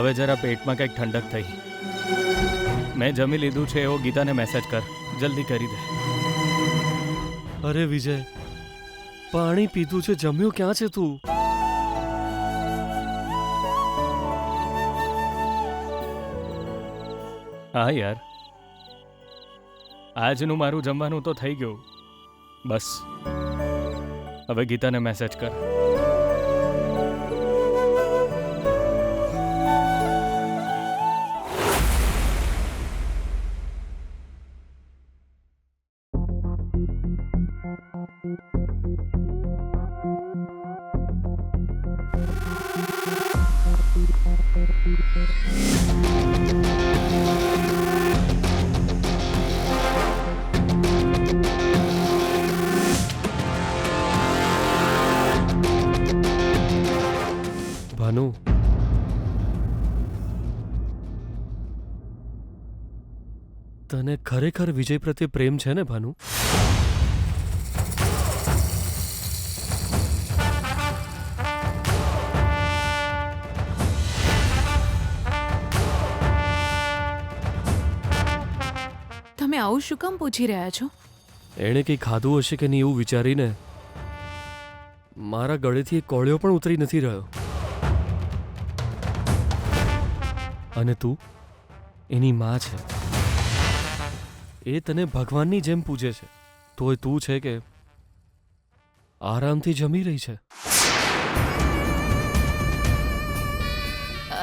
હવે જરા પેટમાં કંઈક ઠંડક થઈ. મેં જમી લીધું છે એવો ગીતાને મેસેજ કર, જલ્દી કરી દે. અરે વિજય, પાણી પીધું છે, જમ્યો ક્યાં છે તું? હા યાર, આજનું મારું જમવાનું તો થઈ ગયું. બસ હવે ગીતાને મેસેજ કર. ભાનુ, તને ખરેખર વિજય પ્રત્યે પ્રેમ છે ને ભાનુ? તમે આવું શું કામ પૂછી રહ્યા છો? એણે કંઈ ખાધું હશે કે નહીં એવું વિચારીને મારા ગળેથી એક કોળિયો પણ ઉતરી નથી રહ્યો. અને તું એની માં છે. એ તને ભગવાનની જેમ પૂજે છે, તોય તું છે કે આરામથી જમી રહી છે.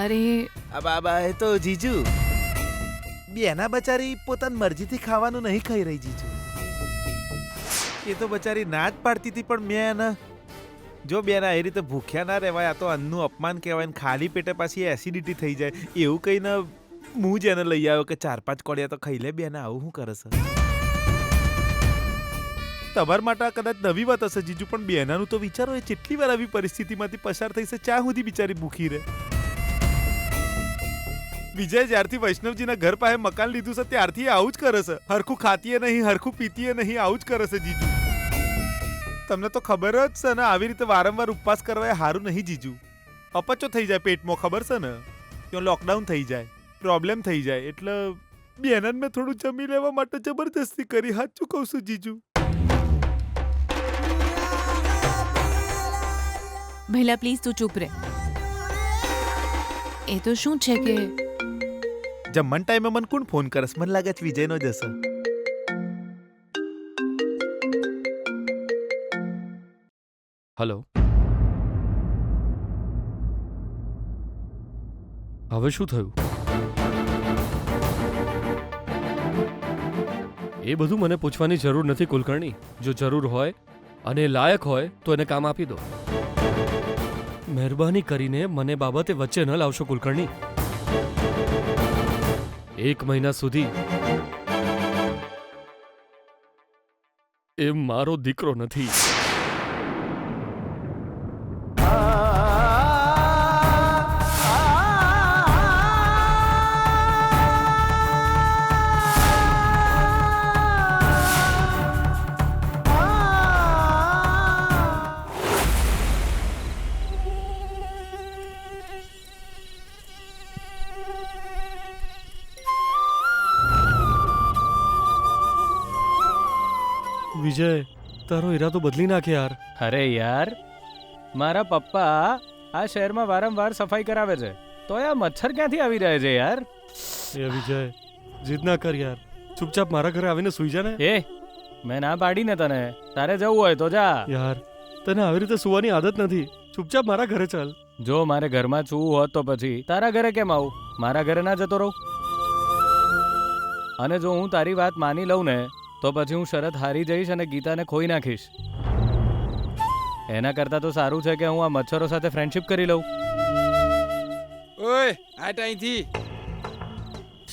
અરે બાબા, એ તો જીજુ બેના બચારી પોતાની મરજીથી ખાવાનું નહીં ખાઈ રહી જીજુ. એ તો બચારી ના જ પાડતી હતી, પણ મેં એને જો બેના એ રીતે ભૂખ્યા ના રહેવાય, આ તો અન્નનું અપમાન કહેવાય ને ખાલી પેટે પાછી એસિડિટી થઈ જાય એવું કહીને હું જ એને લઈ આવ્યો કે 4-5 કોળિયા તો ખાઈ લે. બેના આવું શું કરે છે? તમારા માટે કદાચ નવી વાત હશે જીજુ, પણ બેનાનું તો વિચારો, એ કેટલી વાર આવી પરિસ્થિતિમાંથી પસાર થઈ છે, ચા સુધી બિચારી ભૂખી રહે. વિજય જ્યારથી વૈષ્ણવજીના ઘર પાસે મકાન લીધું છે ત્યારથી આવું જ કરે છે. હરખું ખાતીએ નહીં, હરખું પીતીએ નહીં, આવું જ કરે છે જીજુ. તમને તો ખબર જ છે ને, આવી રીતે વારંવાર ઉપવાસ કરવા એ સારું નહીં જીજુ. અપચો થઈ જાય પેટમાં, ખબર છે ને? ત્યાં લોકડાઉન થઈ જાય, પ્રોબ્લેમ થઈ જાય. એટલે બેનને મેં થોડું જમી લેવા માટે જબરદસ્તી કરી. સાચું કહું છું જીજુ. ભઈલા પ્લીઝ તું ચૂપ રહે. એ તો શું છે કે જમવાના ટાઈમે મને કોણ ફોન કરસ? મને લાગે છે વિજયનો જ હશે. હલો, હવે શું થયું? એ બધું મને પૂછવાની જરૂર નથી કુલકર્ણી. જો જરૂર હોય અને લાયક હોય તો એને કામ આપી દો. મહેરબાની કરીને મને બાબતે વચ્ચે ન લાવશો કુલકર્ણી. 1 મહિના સુધી એ મારો દીકરો નથી. વિજય, તારો ઈરાદો બદલી નાખે યાર. અરે યાર, મારા પપ્પા આ શહેરમાં વારંવાર સફાઈ કરાવે છે, તો આ મચ્છર ક્યાંથી આવી રહે છે યાર? એ વિજય, જીદ ના કર યાર. ચૂપચાપ મારા ઘરે આવીને સૂઈ જા ને. એ મેં ના પાડીને તને. તારે જવું હોય તો જા. યાર, તને આવી રીતે સૂવાની આદત નથી. ચૂપચાપ મારા ઘરે ચાલ. જો મારે ઘરમાં સૂવું હોત તો પછી તારા ઘરે કેમ આવું? મારા ઘરે ના જતો રહું? અને જો હું તારી વાત માની લઉં ને તો પછી હું શરત હારી જઈશ અને ગીતાને ખોઈ નાખીશ. એના કરતાં તો સારું છે કે હું આ મચ્છરો સાથે ફ્રેન્ડશિપ કરી લઉં. ઓય આટ અહીંથી.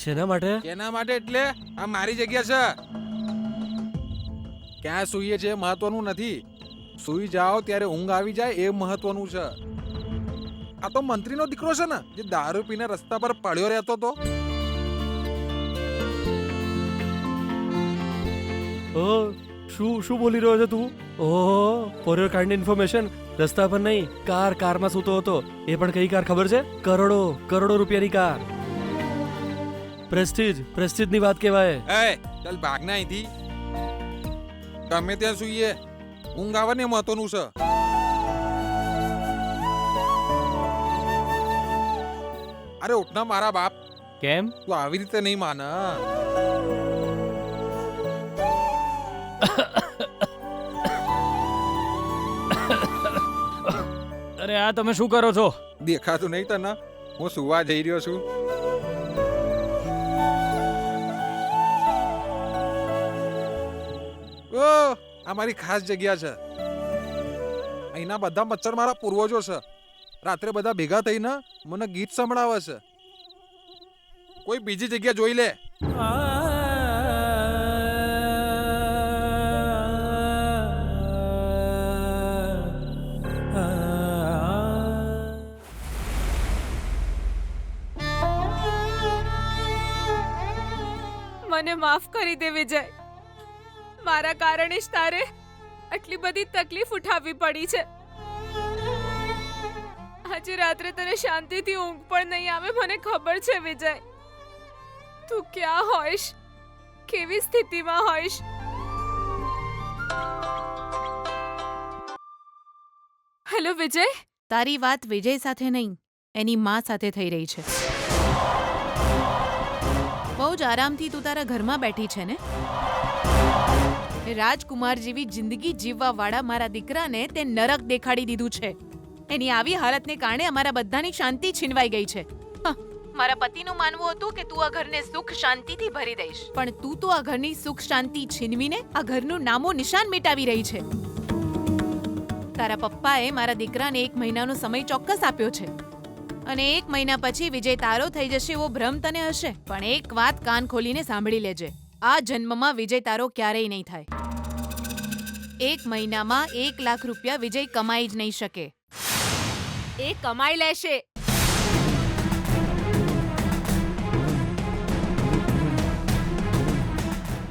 શેના માટે? કેના માટે એટલે આ મારી જગ્યા છે. ક્યાં સૂઈએ છે મહત્વનું નથી. સૂઈ જાઓ ત્યારે ઊંઘ આવી જાય એ મહત્વનું છે. આ તો મંત્રીનો દીકરો છે ને, જે દારૂ પીને રસ્તા પર પડ્યો રહેતો હતો. શું બોલી રહ્યો છે તું? ઓહો, ફોર યોર કાઇન્ડ ઇન્ફોર્મેશન, રસ્તા પર નહીં, કારમાં સૂતો હતો. એ પણ કઈ કાર ખબર છે? કરોડો રૂપિયાની કાર. પ્રેસ્ટીજની વાત કહેવાય. એ ચાલ ભાગના અહીંથી. ગમે ત્યાં સૂઈએ, ઊંઘ આવે ને એ મહત્વનું છે. અરે ઉઠના મારા બાપ, કેમ? તું આવી રીતે નહીં માને. અરે આ તમે શું કરો છો? દેખાતું નહીં તને? હું સુવા જઈ રહ્યો છું. ઓ આ મારી ખાસ જગ્યા છે. અહીંના બધા મચ્છર મારા પૂર્વજો છે. રાત્રે બધા ભેગા થઈને મને ગીત સંભળાવે છે. કોઈ બીજી જગ્યા જોઈ લે. મને માફ કરી દે વિજય. મારા કારણે જ તારે આટલી બધી તકલીફ ઉઠાવવી પડી છે. આજે રાત્રે તને શાંતિથી ઊંઘ પણ નહીં આવે, મને ખબર છે વિજય. તું ક્યાં હોઈશ, કેવી સ્થિતિમાં હોઈશ. હેલો વિજય. તારી વાત વિજય સાથે નહીં, એની માં સાથે થઈ રહી છે. બહુ જ આરામથી તું તારા ઘરમાં બેઠી છે ને? રાજકુમાર જેવી જિંદગી જીવવા વાળા મારા દીકરાને તે નરક દેખાડી દીધું છે. એની આવી હાલતને કારણે અમારા બધાની શાંતિ છીનવાઈ ગઈ છે. મારા પતિનું માનવું હતું કે તું આ ઘરને સુખ શાંતિથી ભરી દઈશ, પણ તું તો આ ઘરની સુખ શાંતિ છીનવીને આ ઘરનું નામો નિશાન મિટાવી રહી છે. તારા પપ્પાએ મારા દીકરાને 1 મહિનાનો સમય ચોક્કસ આપ્યો છે, અને 1 મહિના પછી વિજય તારો થઈ જશે એવો ભ્રમ તને હશે. પણ એક વાત કાન ખોલીને સાંભળી લેજે, આ જન્મમાં વિજય તારો ક્યારેય નહીં થાય. 1 મહિનામાં 1 લાખ રૂપિયા વિજય કમાઈ જ નહીં શકે. એ કમાઈ લેશે.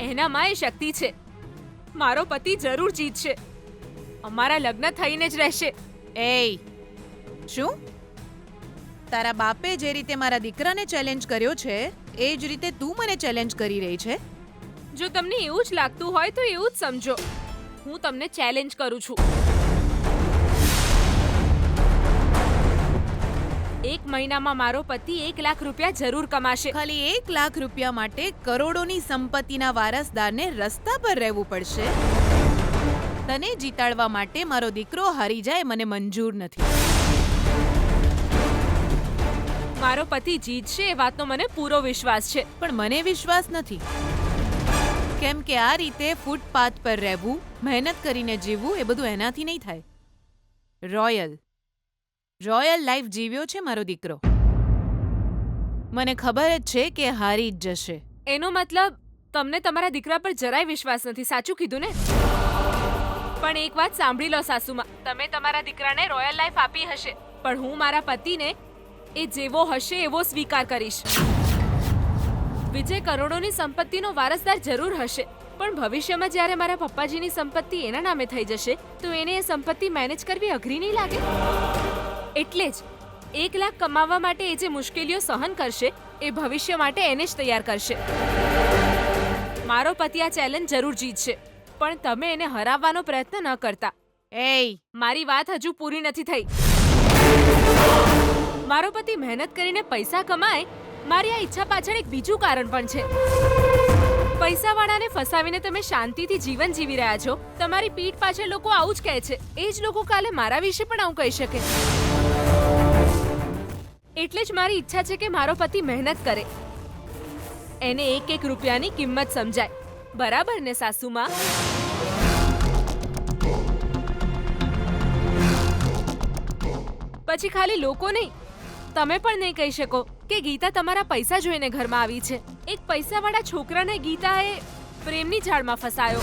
એનામાં એ શક્તિ છે. મારો પતિ જરૂર જીતશે. અમારા લગ્ન થઈને જ રહેશે. એય શું? તારા બાપે જે રીતે મારા દીકરાને ચેલેન્જ કર્યો છે એ જ રીતે તું મને ચેલેન્જ કરી રહી છે? જો તમને એવું જ લાગતું હોય તો એવું જ સમજો. હું તમને ચેલેન્જ કરું છું. 1 મહિનામાં મારો પતિ 1 લાખ રૂપિયા જરૂર કમાશે. ખાલી 1 લાખ રૂપિયા માટે કરોડોની સંપત્તિના વારસદારને રસ્તા પર રહેવું પડશે. તને જીતાડવા માટે મારો દીકરો હારી જાય મને મંજૂર નથી. મારો પતિ જીતશે એ વાતનો મને પૂરો વિશ્વાસ છે, પણ મને વિશ્વાસ નથી. કેમ કે આ રીતે ફૂટપાથ પર રહેવું, મહેનત કરીને જીવવું એ બધું એનાથી નહીં થાય. રોયલ લાઈફ જીવ્યો છે મારો દીકરો. મને ખબર જ છે કે હારી જ જશે. એનો મતલબ તમને તમારા દીકરા પર જરાય વિશ્વાસ નથી, સાચું કીધું ને? પણ એક વાત સાંભળી લો સાસુમાં, તમે તમારા દીકરાને રોયલ લાઈફ આપી હશે, પણ હું મારા પતિને એ જેવો હશે એવો સ્વીકાર કરીશ. વિજય કરોડોની સંપત્તિનો વારસદાર જરૂર હશે, પણ ભવિષ્યમાં જ્યારે મારા પપ્પાજીની સંપત્તિ એના નામે થઈ જશે તો એને એ સંપત્તિ મેનેજ કરવી અઘરી નહીં લાગે? એટલે જ 1 લાખ કમાવા માટે એ જે મુશ્કેલીઓ સહન કરશે એ ભવિષ્ય માટે એને જ તૈયાર કરશે. મારો પતિ આ ચેલેન્જ જરૂર જીતશે, પણ તમે એને હરાવવાનો પ્રયત્ન ન કરતા. એય, મારી વાત હજુ પૂરી નથી થઈ. મારો પતિ મહેનત કરીને પૈસા કમાય, મારી આ ઈચ્છા પાછળ એક બીજું કારણ પણ છે. પૈસાવાળાને ફસાવીને તમે શાંતિથી જીવન જીવી રહ્યા છો. તમારી પીઠ પાછળ લોકો આવું જ કહે છે. એ જ લોકો કાલે મારા વિશે પણ આવું કહી શકે. એટલે જ મારી ઈચ્છા છે કે મારો પતિ મહેનત કરે, એને 1 રૂપિયાની કિંમત સમજાય. બરાબર ને સાસુમાં? પછી ખાલી લોકો નહીં, તમે પણ નહીં કહી શકો કે ગીતા તમારા પૈસા જોઈને ઘરમાં આવી છે. એક પૈસાવાળા છોકરાને ગીતાએ પ્રેમની જાળમાં ફસાયો.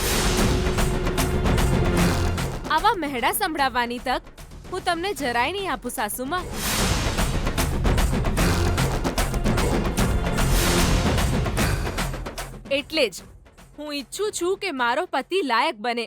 આવા મહેડા સંભળાવવાની તક હું તમને જરાય નહીં આપું સાસુમાં. એટલે જ હું ઈચ્છું છું કે મારો પતિ લાયક બને,